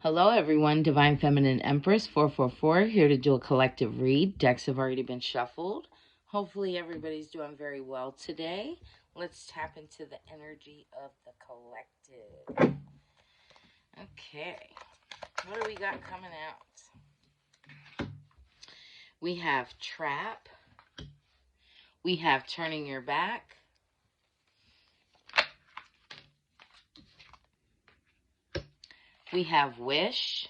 Hello, everyone. Divine Feminine Empress 444 here to do a collective read. Decks have already been shuffled. Hopefully, everybody's doing very well today. Let's tap into the energy of the collective. Okay, what do we got coming out? We have Trap. We have Turning Your Back. We have Wish.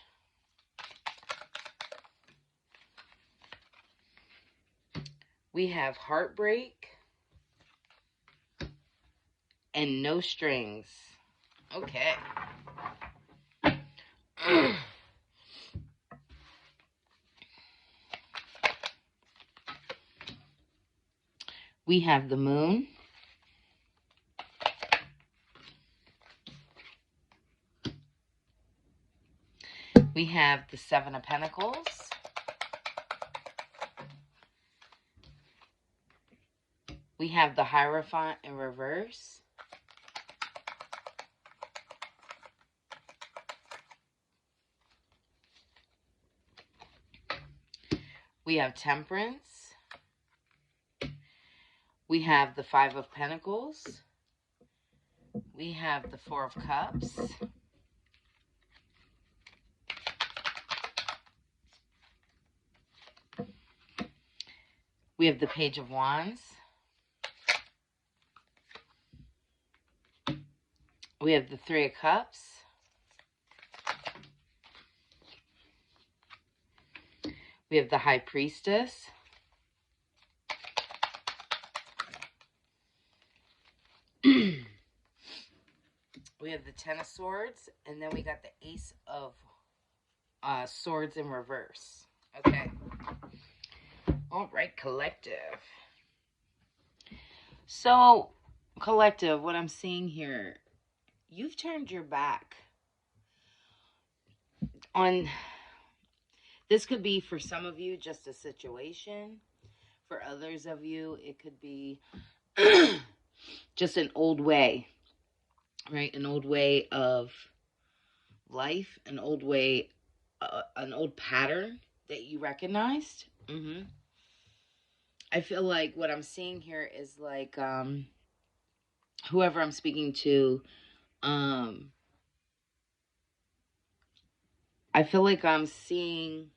We have Heartbreak. And No Strings. Okay. We have the Moon. We have the Seven of Pentacles. We have the Hierophant in reverse. We have Temperance. We have the Five of Pentacles. We have the Four of Cups. We have the Page of Wands. We have the Three of Cups. We have the High Priestess. We have the Ten of Swords. And then we got the Ace of Swords in reverse. Okay. All right, collective. So, collective, what I'm seeing here, you've turned your back on, this could be for some of you just a situation. For others of you, it could be just an old way, right? An old way of life, an old way, an old pattern that you recognized. I feel like what I'm seeing here is like, whoever I'm speaking to, I feel like I'm seeing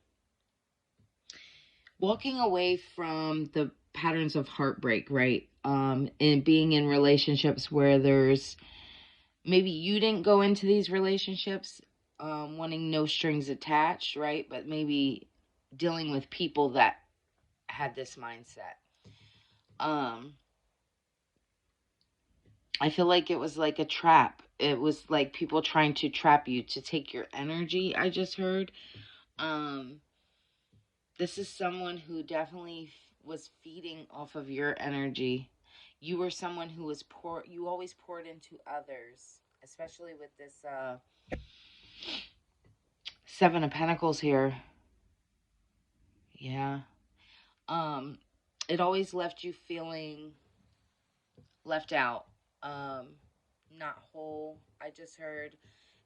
walking away from the patterns of heartbreak, right? And being in relationships where there's, maybe you didn't go into these relationships wanting no strings attached, right? But maybe dealing with people that had this mindset. I feel like it was like a trap. It was like people trying to trap you to take your energy, I just heard. This is someone who definitely was feeding off of your energy. You were someone who was you always poured into others, especially with this Seven of Pentacles here. Yeah. It always left you feeling left out, not whole, I just heard.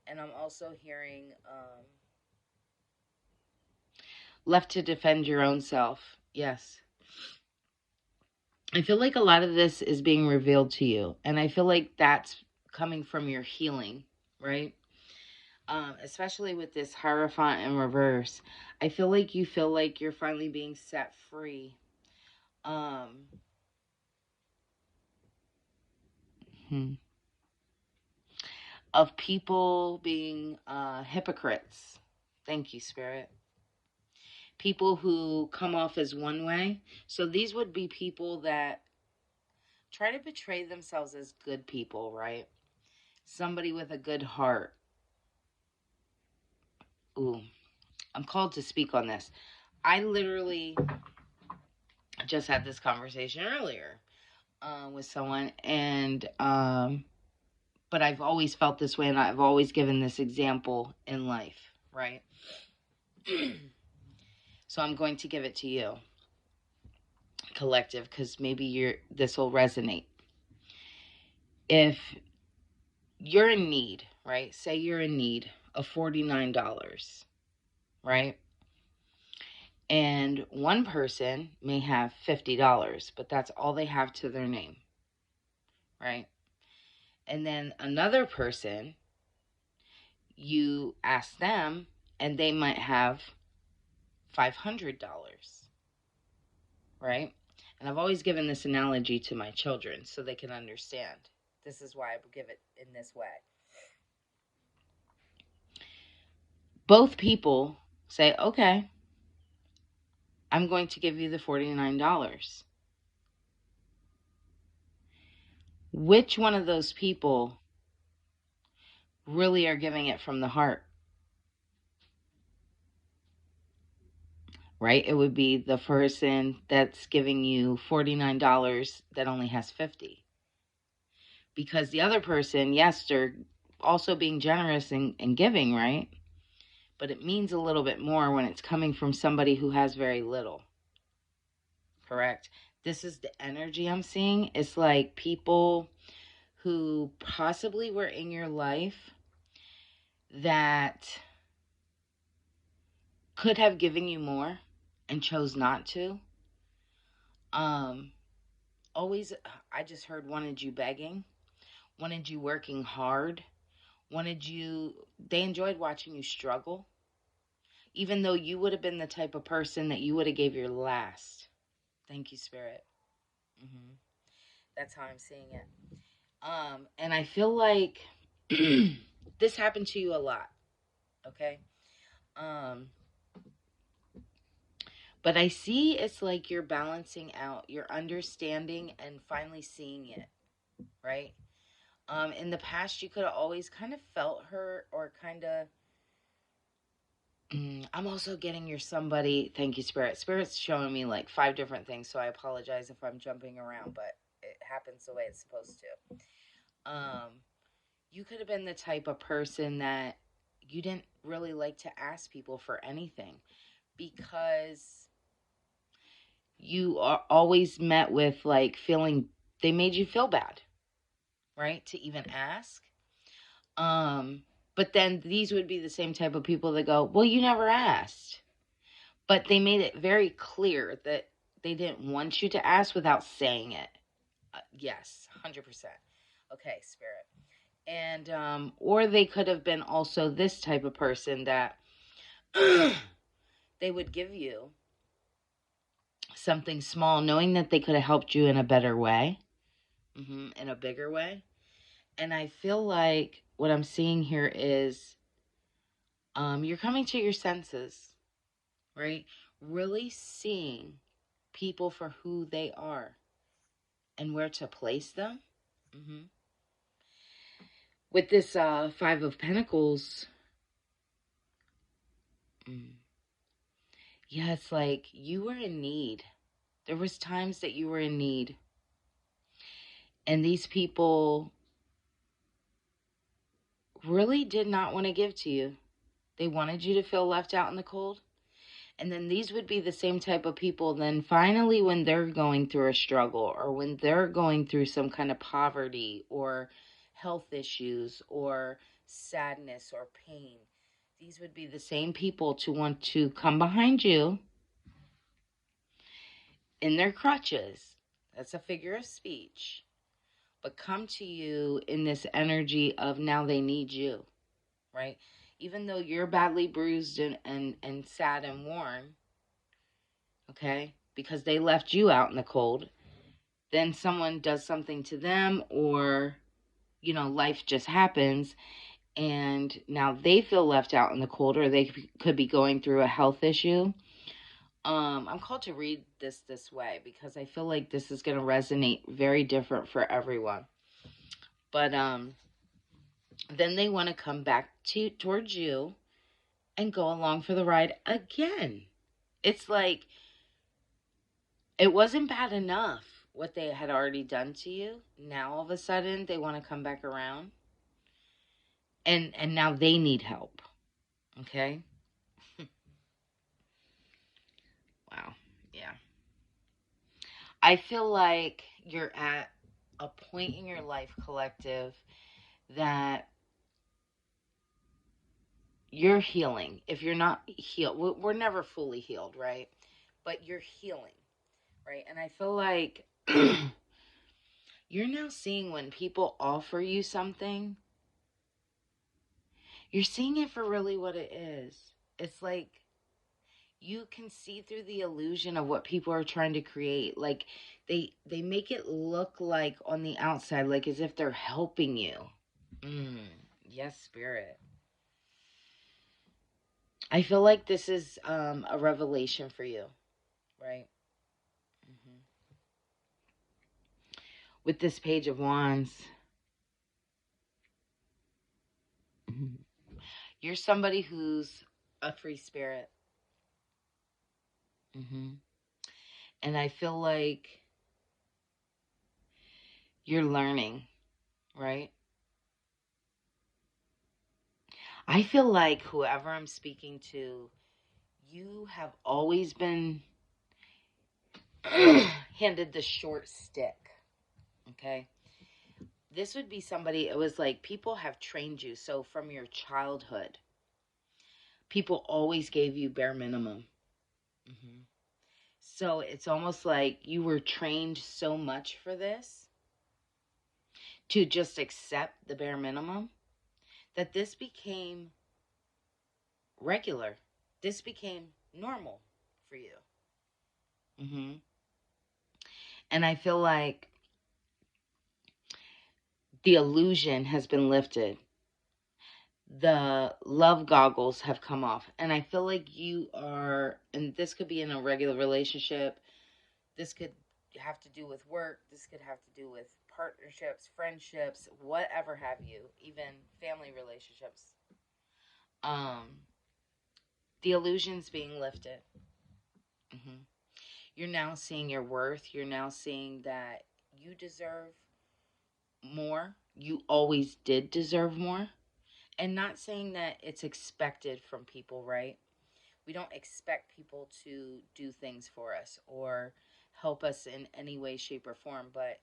And I'm also hearing left to defend your own self. Yes. I feel like a lot of this is being revealed to you. And I feel like that's coming from your healing, right? Especially with this Hierophant in reverse. I feel like you feel like you're finally being set free. Of people being hypocrites. Thank you, Spirit. People who come off as one way. So these would be people that try to portray themselves as good people, right? Somebody with a good heart. Ooh, I'm called to speak on this. I literally just had this conversation earlier with someone, and but I've always felt this way, and I've always given this example in life, right? So I'm going to give it to you, collective, because maybe this will resonate. If you're in need, right? Say you're in need. of $49, right? And one person may have $50, but that's all they have to their name, right? And then another person, you ask them, and they might have $500, right? And I've always given this analogy to my children so they can understand. This is why I give it in this way. Both people say, okay, I'm going to give you the $49. Which one of those people really are giving it from the heart? Right? It would be the person that's giving you $49 that only has 50. Because the other person, yes, they're also being generous and giving, right? But it means a little bit more when it's coming from somebody who has very little. Correct? This is the energy I'm seeing. It's like people who possibly were in your life that could have given you more and chose not to. Always, I just heard, wanted you begging, wanted you working hard, they enjoyed watching you struggle, even though you would have been the type of person that you would have gave your last. Thank you, Spirit. hmm That's how I'm seeing it. And I feel like this happened to you a lot, okay? Um, but I see it's like you're balancing out, you're understanding and finally seeing it, right? In the past, you could have always kind of felt her or kind of. I'm also getting your somebody. Thank you, Spirit. Spirit's showing me like 5 different things, so I apologize if I'm jumping around, but it happens the way it's supposed to. You could have been the type of person that you didn't really like to ask people for anything because you are always met with like feeling they made you feel bad, right? To even ask. But then these would be the same type of people that go, well, you never asked. But they made it very clear that they didn't want you to ask without saying it. Yes, 100%. Okay, Spirit. And, or they could have been also this type of person that they would give you something small, knowing that they could have helped you in a better way, in a bigger way. And I feel like what I'm seeing here is you're coming to your senses, right? Really seeing people for who they are and where to place them. hmm With this 5 of Pentacles, mm, yeah, it's like you were in need. There was times that you were in need. And these people really did not want to give to you. They wanted you to feel left out in the cold. And then these would be the same type of people then finally when they're going through a struggle or when they're going through some kind of poverty or health issues or sadness or pain, these would be the same people to want to come behind you in their crutches. That's a figure of speech. But come to you in this energy of now they need you, right? Even though you're badly bruised and sad and worn, okay? Because they left you out in the cold. Then someone does something to them or, life just happens and now they feel left out in the cold or they could be going through a health issue. I'm called to read this way because I feel like this is going to resonate very different for everyone. But then they want to come back towards you and go along for the ride again. It's like it wasn't bad enough what they had already done to you. Now all of a sudden they want to come back around and now they need help. Okay? Wow. Yeah. I feel like you're at a point in your life, collective, that you're healing. If you're not healed, we're never fully healed, right? But you're healing, right? And I feel like you're now seeing when people offer you something, you're seeing it for really what it is. It's like you can see through the illusion of what people are trying to create. Like they make it look like on the outside, like as if they're helping you. Mm, yes, spirit. I feel like this is a revelation for you, right? Hmm. With this page of wands, mhm, you're somebody who's a free spirit. Hmm. And I feel like you're learning, right? I feel like whoever I'm speaking to, you have always been handed the short stick. Okay. This would be somebody, it was like people have trained you. So from your childhood, people always gave you bare minimum. Hmm. So it's almost like you were trained so much for this to just accept the bare minimum that this became regular. This became normal for you. Hmm. And I feel like the illusion has been lifted. The love goggles have come off. And I feel like you are, and this could be in a regular relationship. This could have to do with work. This could have to do with partnerships, friendships, whatever have you, even family relationships. Um, the illusion's being lifted. Hmm. You're now seeing your worth. You're now seeing that you deserve more. You always did deserve more. And not saying that it's expected from people, right? We don't expect people to do things for us or help us in any way, shape, or form. But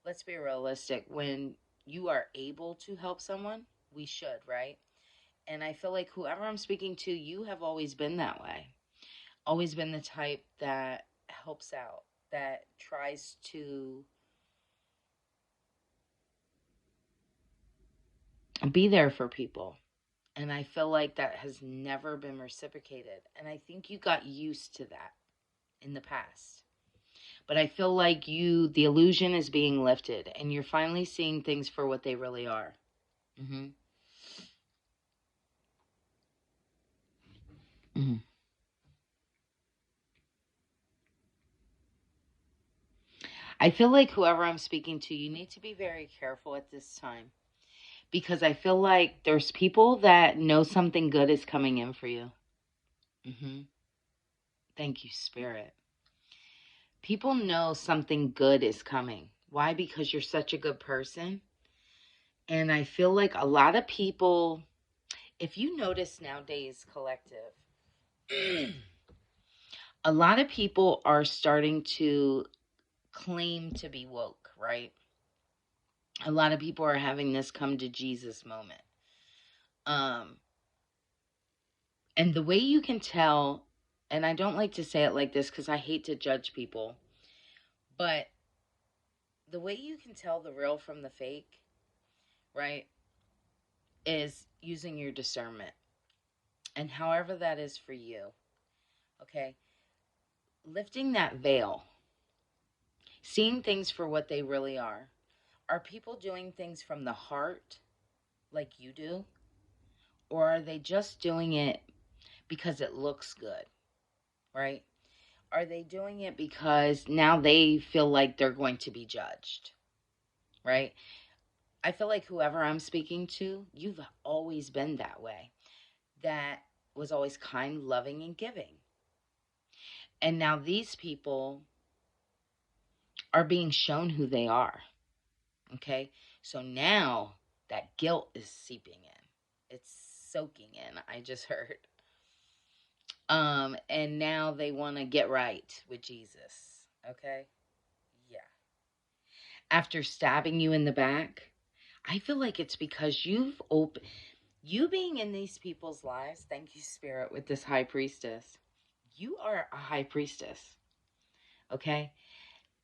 let's be realistic. When you are able to help someone, we should, right? And I feel like whoever I'm speaking to, you have always been that way. Always been the type that helps out, that tries to be there for people. And I feel like that has never been reciprocated. And I think you got used to that in the past. But I feel like the illusion is being lifted and you're finally seeing things for what they really are. Hmm. Hmm. I feel like whoever I'm speaking to, you need to be very careful at this time because I feel like there's people that know something good is coming in for you. Hmm. Thank you, Spirit. People know something good is coming. Why? Because you're such a good person. And I feel like a lot of people, if you notice nowadays, collective, a lot of people are starting to claim to be woke, right? A lot of people are having this come to Jesus moment. Um, and the way you can tell, and I don't like to say it like this because I hate to judge people, but the way you can tell the real from the fake, right, is using your discernment. And however that is for you, okay? Lifting that veil, seeing things for what they really are. Are people doing things from the heart like you do? Or are they just doing it because it looks good, right? Are they doing it because now they feel like they're going to be judged, right? I feel like whoever I'm speaking to, you've always been that way. That was always kind, loving, and giving. And now these people are being shown who they are, okay? So now that guilt is seeping in. It's soaking in, I just heard. And now they want to get right with Jesus, okay? Yeah. After stabbing you in the back, I feel like it's because You being in these people's lives, thank you, Spirit, with this high priestess. You are a high priestess, okay?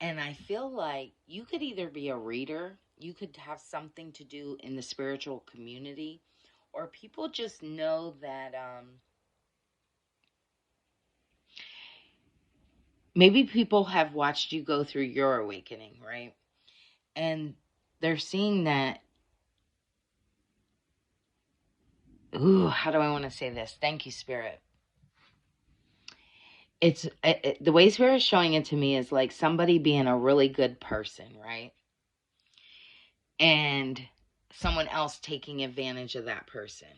And I feel like you could either be a reader, you could have something to do in the spiritual community, or people just know that maybe people have watched you go through your awakening, right? And they're seeing that, ooh, how do I want to say this? Thank you, Spirit. The way Spirit is showing it to me is like somebody being a really good person, right? And someone else taking advantage of that person.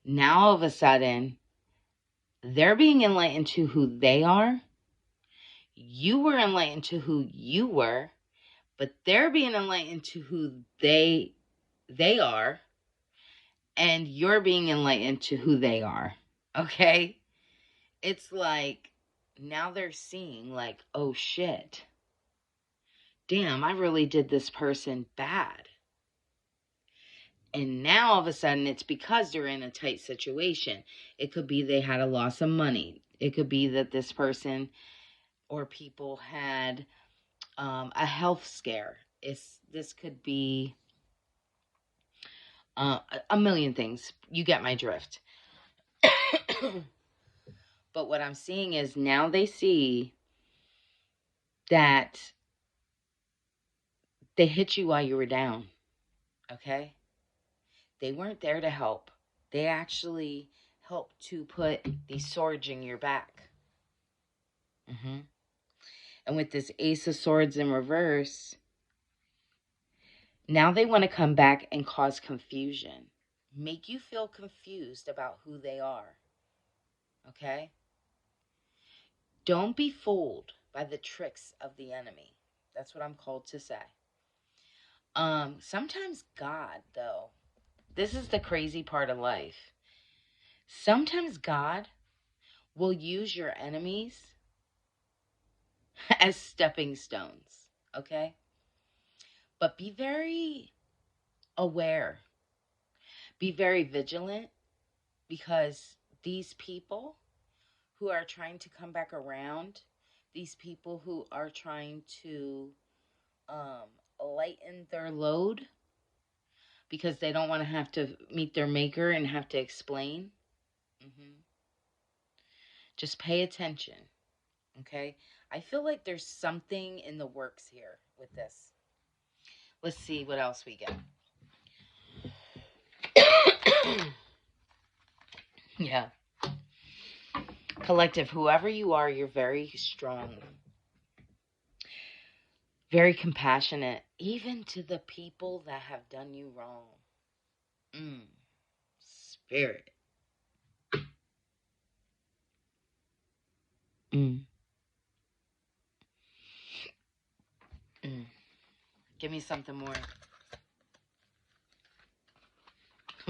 Now, all of a sudden, they're being enlightened to who they are. You were enlightened to who you were, but they're being enlightened to who they are, and you're being enlightened to who they are. Okay? It's like now they're seeing like, oh shit. Damn, I really did this person bad. And now all of a sudden it's because they're in a tight situation. It could be they had a loss of money. It could be that this person or people had a health scare. This could be a million things. You get my drift. But what I'm seeing is now they see that they hit you while you were down. Okay? They weren't there to help. They actually helped to put these swords in your back. Mm-hmm. And with this Ace of Swords in reverse, now they want to come back and cause confusion. Make you feel confused about who they are. Okay? Don't be fooled by the tricks of the enemy. That's what I'm called to say. Sometimes God, though, this is the crazy part of life. Sometimes God will use your enemies as stepping stones, okay? But be very aware. Be very vigilant, because these people who are trying to come back around, these people who are trying to lighten their load because they don't want to have to meet their maker and have to explain. Just pay attention, okay? I feel like there's something in the works here with this. Let's see what else we get. Yeah. Collective, whoever you are, you're very strong, very compassionate, even to the people that have done you wrong. Spirit. Mm. Mm. Give me something more.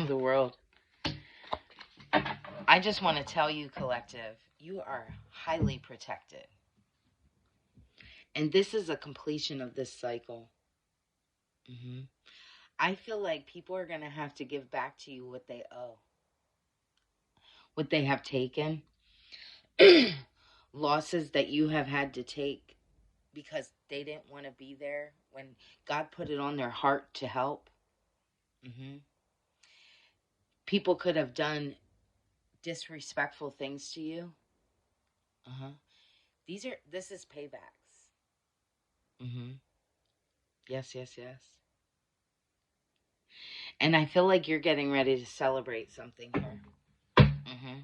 The world. I just want to tell you, collective, you are highly protected. And this is a completion of this cycle. Mm-hmm. I feel like people are going to have to give back to you what they owe, what they have taken, losses that you have had to take because they didn't want to be there when God put it on their heart to help. Mm-hmm. People could have done disrespectful things to you. Uh-huh. This is paybacks. Mm-hmm. Yes, yes, yes. And I feel like you're getting ready to celebrate something here. Mm-hmm.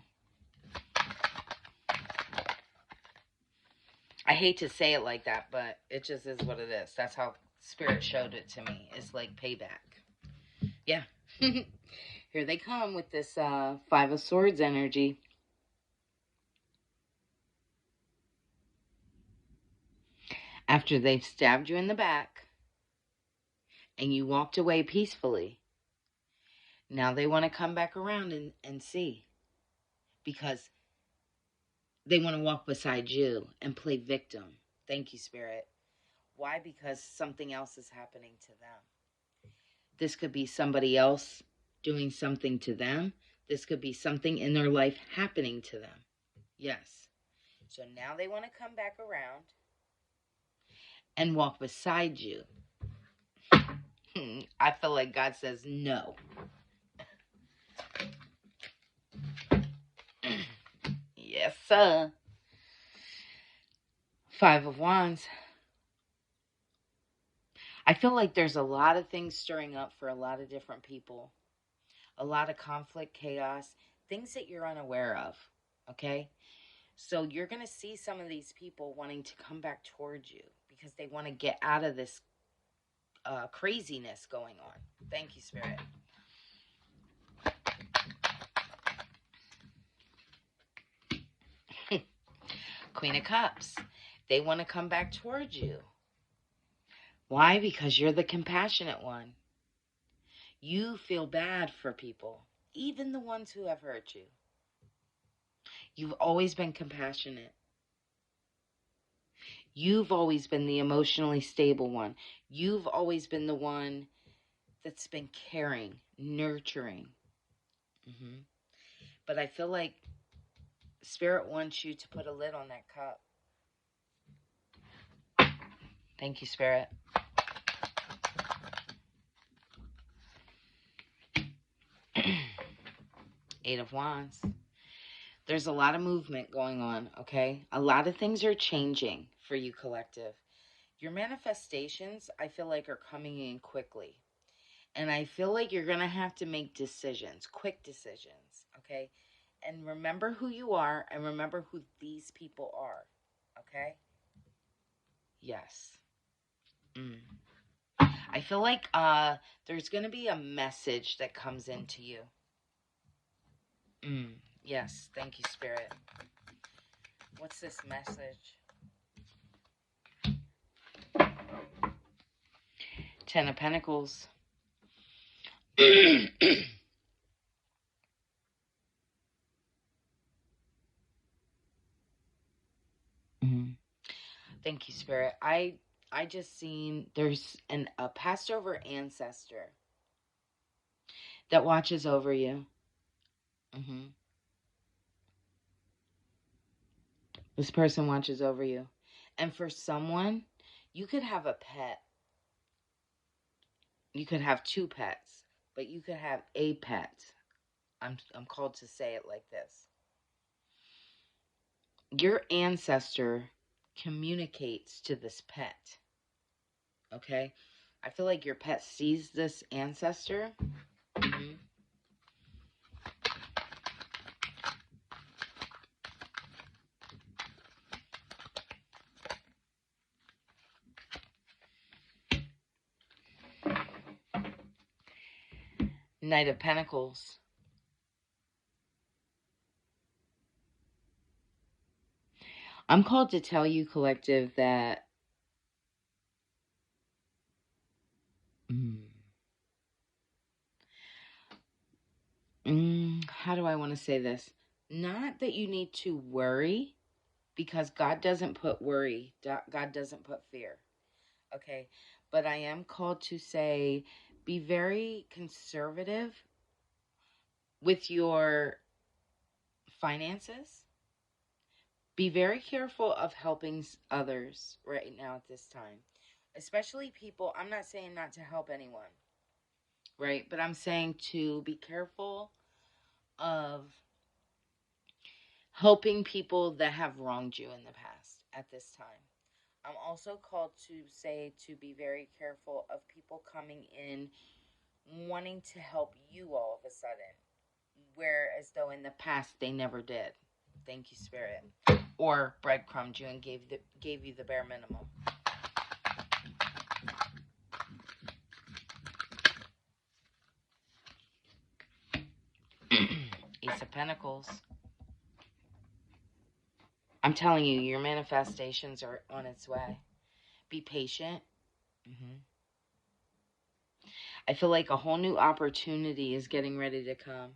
I hate to say it like that, but it just is what it is. That's how Spirit showed it to me. It's like payback. Yeah. Here they come with this Five of Swords energy. After they've stabbed you in the back and you walked away peacefully, now they want to come back around and see. Because they want to walk beside you and play victim. Thank you, Spirit. Why? Because something else is happening to them. This could be somebody else doing something to them. This could be something in their life happening to them. Yes. So now they want to come back around and walk beside you. I feel like God says no. Yes, sir. Five of Wands. I feel like there's a lot of things stirring up for a lot of different people. A lot of conflict, chaos, things that you're unaware of. Okay? So you're going to see some of these people wanting to come back towards you because they want to get out of this craziness going on. Thank you, Spirit. Queen of Cups. They want to come back towards you. Why? Because you're the compassionate one. You feel bad for people, even the ones who have hurt you. You've always been compassionate. You've always been the emotionally stable one. You've always been the one that's been caring, nurturing. But I feel like Spirit wants you to put a lid on that cup. Thank you, Spirit. Eight of Wands. There's a lot of movement going on, okay? A lot of things are changing for you, collective. Your manifestations, I feel like, are coming in quickly. And I feel like you're going to have to make decisions, quick decisions, okay? And remember who you are and remember who these people are, okay? Yes. I feel like there's going to be a message that comes into you. Yes, thank you, Spirit. What's this message? Ten of Pentacles. Thank you, Spirit. I just seen there's a passed over ancestor that watches over you. This person watches over you. And for someone, you could have a pet. You could have two pets, but you could have a pet. I'm called to say it like this. Your ancestor communicates to this pet. Okay? I feel like your pet sees this ancestor. Knight of Pentacles. I'm called to tell you, collective, that how do I want to say this? Not that you need to worry, because God doesn't put worry. God doesn't put fear. Okay? But I am called to say, be very conservative with your finances. Be very careful of helping others right now at this time. Especially people, I'm not saying not to help anyone, right? But I'm saying to be careful of helping people that have wronged you in the past at this time. I'm also called to say to be very careful of people coming in wanting to help you all of a sudden, whereas though in the past they never did. Thank you, Spirit. Or breadcrumbed you and gave you the bare minimum. Ace of Pentacles. I'm telling you, your manifestations are on its way. Be patient. I feel like a whole new opportunity is getting ready to come.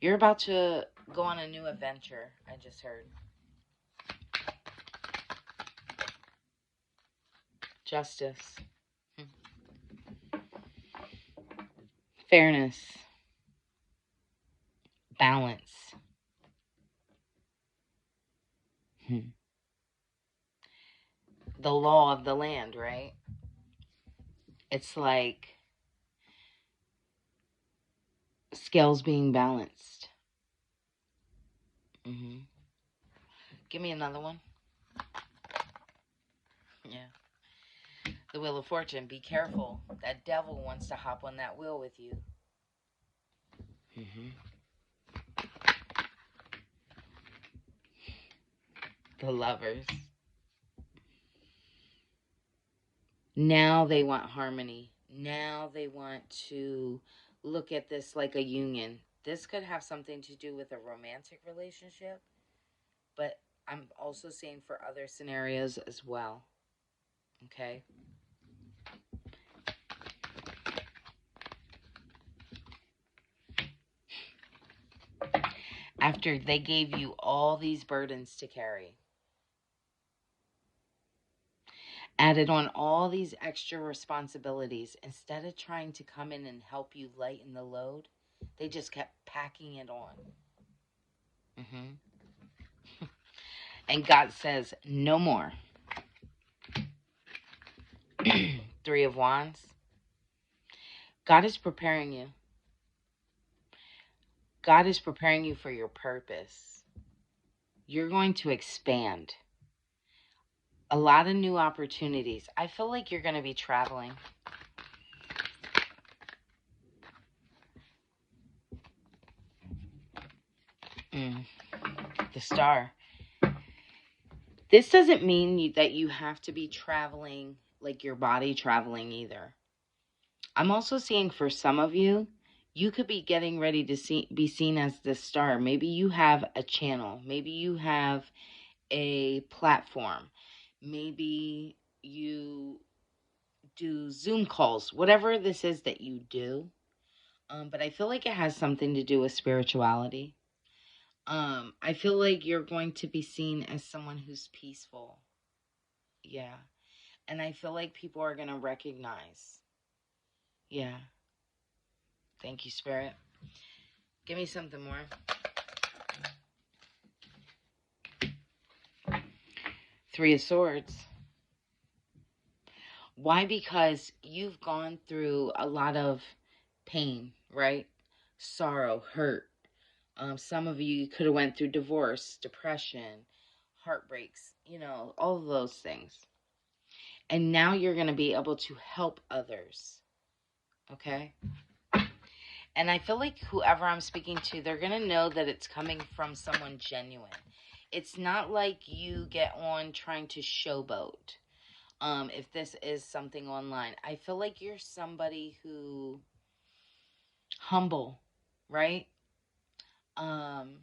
You're about to go on a new adventure, I just heard. Justice. fairness, balance. The law of the land, right? It's like scales being balanced. hmm Give me another one. Yeah. The Wheel of Fortune. Be careful. That devil wants to hop on that wheel with you. hmm The Lovers. Now they want harmony. Now they want to look at this like a union. This could have something to do with a romantic relationship, but I'm also seeing for other scenarios as well. Okay? After they gave you all these burdens to carry, added on all these extra responsibilities, instead of trying to come in and help you lighten the load, they just kept packing it on. hmm And God says, no more. Three of Wands. God is preparing you. God is preparing you for your purpose. You're going to expand. A lot of new opportunities. I feel like you're going to be traveling. The Star. This doesn't mean that you have to be traveling like your body traveling either. I'm also seeing for some of you, you could be getting ready to be seen as the star. Maybe you have a channel. Maybe you have a platform. Maybe you do Zoom calls, whatever this is that you do. But I feel like it has something to do with spirituality. I feel like you're going to be seen as someone who's peaceful. Yeah. And I feel like people are going to recognize. Yeah. Thank you, Spirit. Give me something more. Three of Swords. Why? Because you've gone through a lot of pain, right? Sorrow, hurt. Some of you could have went through divorce, depression, heartbreaks, all of those things. And now you're going to be able to help others. Okay? And I feel like whoever I'm speaking to, they're going to know that it's coming from someone genuine. It's not like you get on trying to showboat. If this is something online, I feel like you're somebody who humble, right? Um,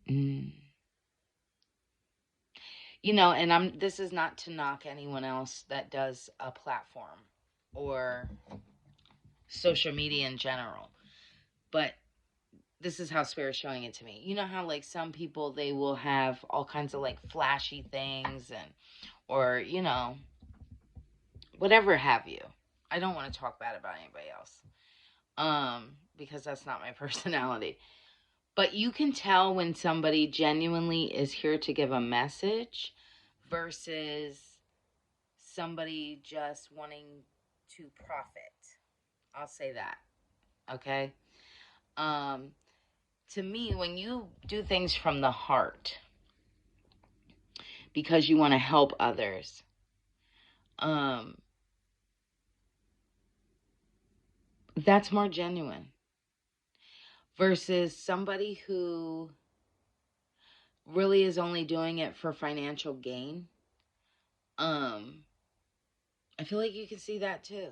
mm, and this is not to knock anyone else that does a platform or social media in general, but this is how Spirit's showing it to me. You know how like some people, they will have all kinds of like flashy things or whatever have you. I don't want to talk bad about anybody else. Because that's not my personality. But you can tell when somebody genuinely is here to give a message versus somebody just wanting to profit. I'll say that. Okay? To me, when you do things from the heart because you want to help others, that's more genuine versus somebody who really is only doing it for financial gain. I feel like you can see that too.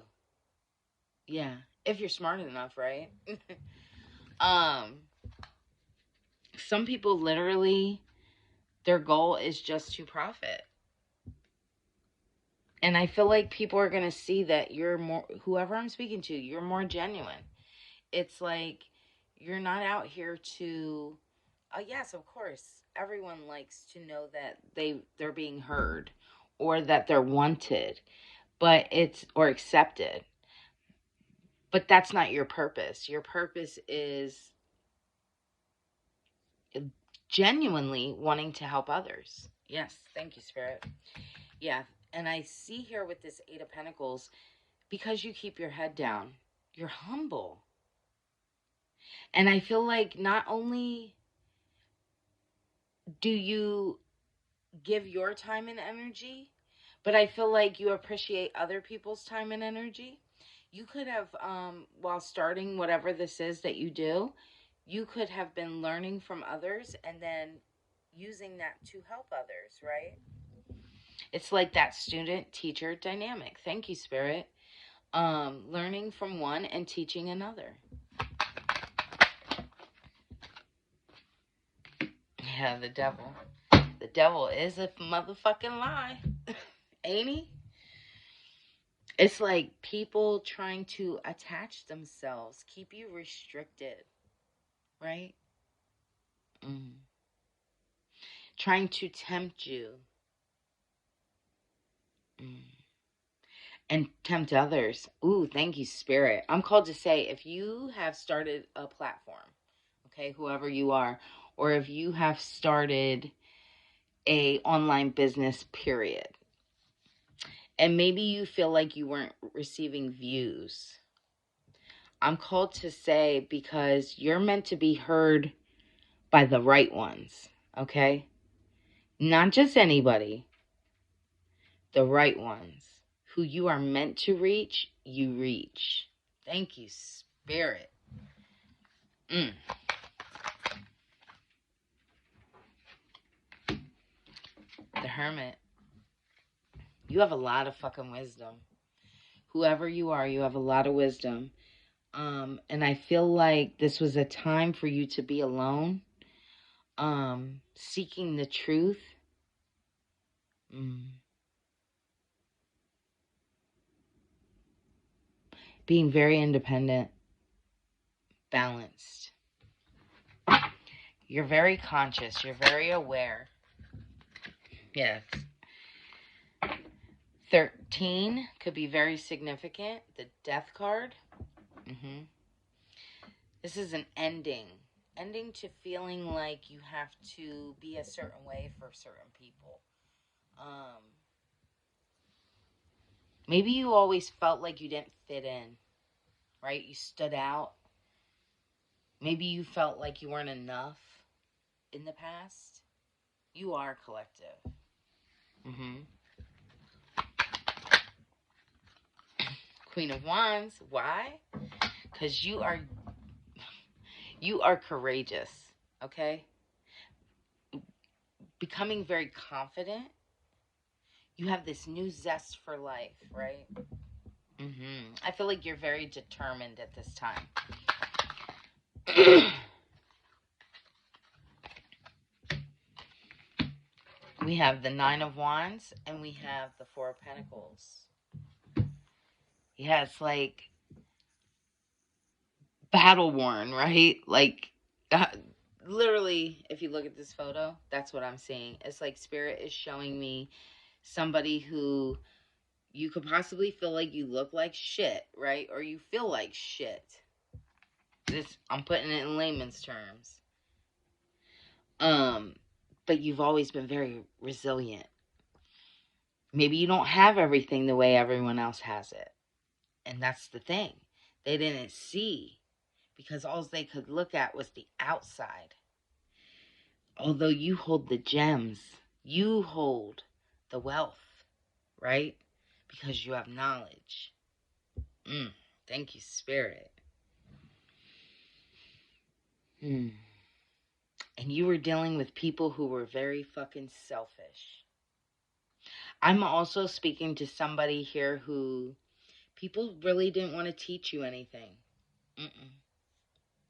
Yeah, if you're smart enough, right? um, some people literally, their goal is just to profit. And I feel like people are going to see that you're more, whoever I'm speaking to, you're more genuine. It's like you're not out here to, yes, of course, everyone likes to know that they're being heard or that they're wanted. but or accepted. But that's not your purpose. Your purpose is genuinely wanting to help others. Yes, thank you, Spirit. Yeah, and I see here with this Eight of Pentacles, because you keep your head down, you're humble. And I feel like not only do you give your time and energy, but I feel like you appreciate other people's time and energy. You could have, while starting whatever this is that you do, you could have been learning from others and then using that to help others, right? It's like that student teacher dynamic. Thank you, Spirit. Learning from one and teaching another. Yeah, the devil. The devil is a motherfucking lie. Ain't he? It's like people trying to attach themselves, keep you restricted, right? Mm. Trying to tempt you. Mm. And tempt others. Ooh, thank you, Spirit. I'm called to say, if you have started a platform, okay, whoever you are, or if you have started a online business, period, and maybe you feel like you weren't receiving views, I'm called to say, because you're meant to be heard by the right ones, okay? Not just anybody, the right ones. Who you are meant to reach, you reach. Thank you, Spirit. Mm. The Hermit. You have a lot of fucking wisdom. Whoever you are, you have a lot of wisdom. And I feel like this was a time for you to be alone, seeking the truth. Mm. Being very independent, balanced. You're very conscious. You're very aware. Yes. 13 could be very significant. The Death card. This is an ending. Ending to feeling like you have to be a certain way for certain people. Maybe you always felt like you didn't fit in, right? You stood out. Maybe you felt like you weren't enough in the past. You are collective. Queen of Wands. Why? Because you are courageous, okay? Becoming very confident. You have this new zest for life, right? I feel like you're very determined at this time. We have the Nine of Wands and we have the Four of Pentacles. Yeah, it's like battle worn, right? Like, literally, if you look at this photo, that's what I'm seeing. It's like Spirit is showing me somebody who you could possibly feel like you look like shit, right? Or you feel like shit. I'm putting it in layman's terms. But you've always been very resilient. Maybe you don't have everything the way everyone else has it. And that's the thing. They didn't see, because all they could look at was the outside. Although you hold the gems, you hold the wealth, right? Because you have knowledge. Thank you, Spirit. And you were dealing with people who were very fucking selfish. I'm also speaking to somebody here who people really didn't want to teach you anything.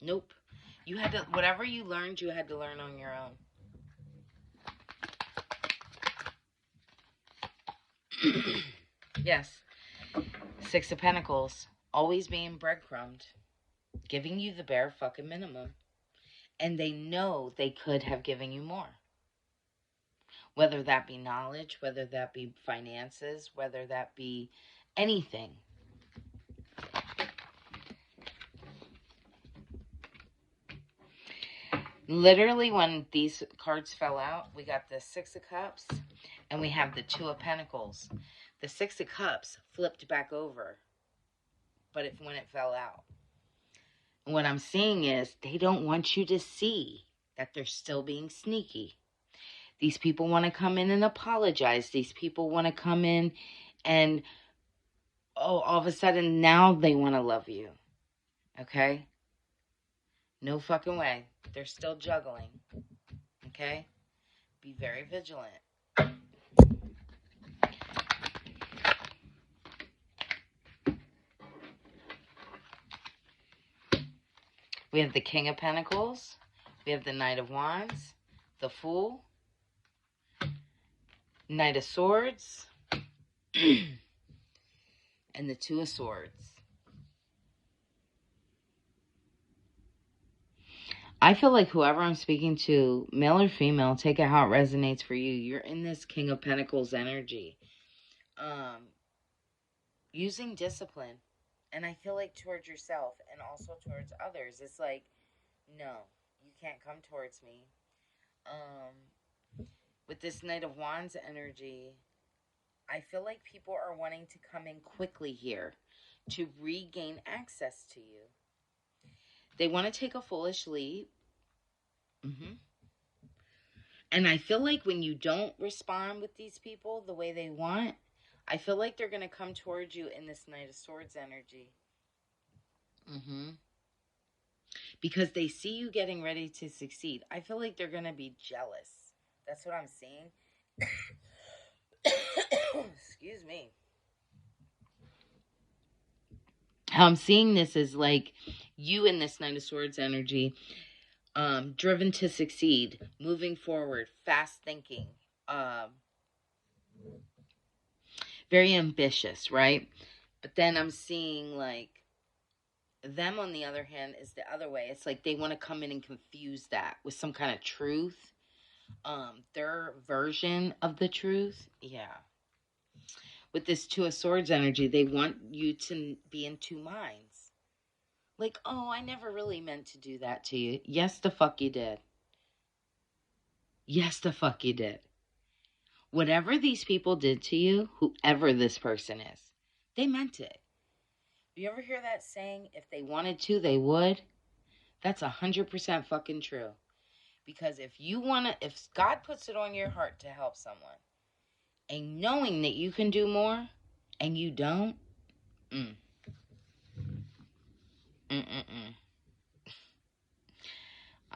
Nope. You had to, whatever you learned, you had to learn on your own. Yes. Six of Pentacles. Always being breadcrumbed. Giving you the bare fucking minimum. And they know they could have given you more. Whether that be knowledge, whether that be finances, whether that be anything. Literally, when these cards fell out, we got the Six of Cups and we have the Two of Pentacles. The Six of Cups flipped back over, but when it fell out. What I'm seeing is they don't want you to see that they're still being sneaky. These people want to come in and apologize. These people want to come in and, oh, all of a sudden now they want to love you. Okay? No fucking way. They're still juggling. Okay? Be very vigilant. We have the King of Pentacles. We have the Knight of Wands. The Fool. Knight of Swords. And the Two of Swords. I feel like whoever I'm speaking to, male or female, take it how it resonates for you. You're in this King of Pentacles energy. Using discipline. And I feel like towards yourself and also towards others. It's like, no, you can't come towards me. With this Knight of Wands energy, I feel like people are wanting to come in quickly here to regain access to you. They want to take a foolish leap. And I feel like when you don't respond with these people the way they want, I feel like they're going to come towards you in this Knight of Swords energy. Because they see you getting ready to succeed. I feel like they're going to be jealous. That's what I'm seeing. Excuse me. How I'm seeing this is like you in this Knight of Swords energy, driven to succeed, moving forward, fast thinking, very ambitious, right? But then I'm seeing like them, on the other hand, is the other way. It's like they want to come in and confuse that with some kind of truth. Their version of the truth. Yeah. With this Two of Swords energy, they want you to be in two minds. Like, oh, I never really meant to do that to you. Yes, the fuck you did. Yes, the fuck you did. Whatever these people did to you, whoever this person is, they meant it. You ever hear that saying, if they wanted to, they would? That's 100% fucking true. Because if God puts it on your heart to help someone, and knowing that you can do more, and you don't,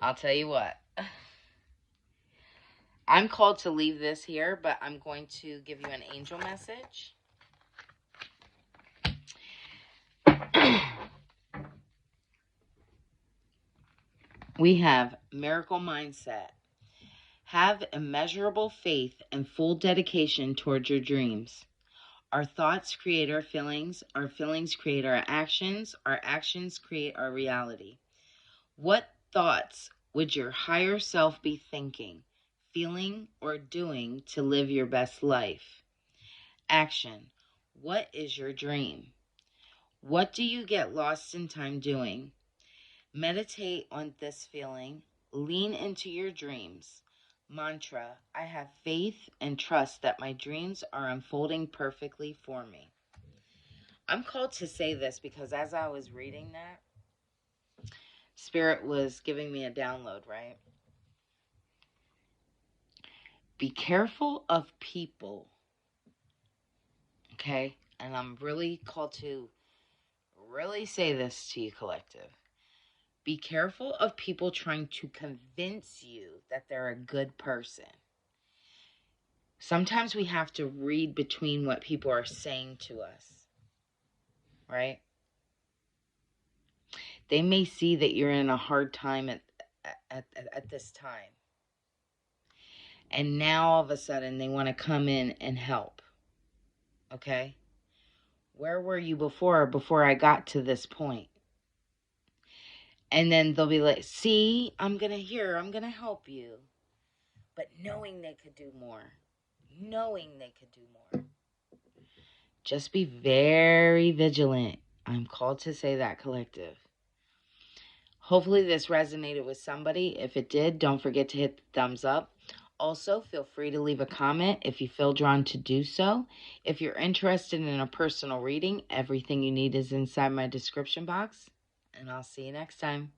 I'll tell you what. I'm called to leave this here, but I'm going to give you an angel message. We have miracle mindset. Have immeasurable faith and full dedication towards your dreams. Our thoughts create our feelings create our actions create our reality. What thoughts would your higher self be thinking, feeling, or doing to live your best life? Action. What is your dream? What do you get lost in time doing? Meditate on this feeling. Lean into your dreams. Mantra. I have faith and trust that my dreams are unfolding perfectly for me. I'm called to say this because as I was reading that, Spirit was giving me a download, right? Be careful of people. Okay? And I'm really called to really say this to you, collective. Be careful of people trying to convince you that they're a good person. Sometimes we have to read between what people are saying to us. Right? They may see that you're in a hard time at this time. And now all of a sudden they want to come in and help. Okay? Where were you before I got to this point? And then they'll be like, see, I'm going to help you. But knowing they could do more. Just be very vigilant. I'm called to say that, collective. Hopefully this resonated with somebody. If it did, don't forget to hit the thumbs up. Also, feel free to leave a comment if you feel drawn to do so. If you're interested in a personal reading, everything you need is inside my description box. And I'll see you next time.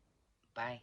Bye.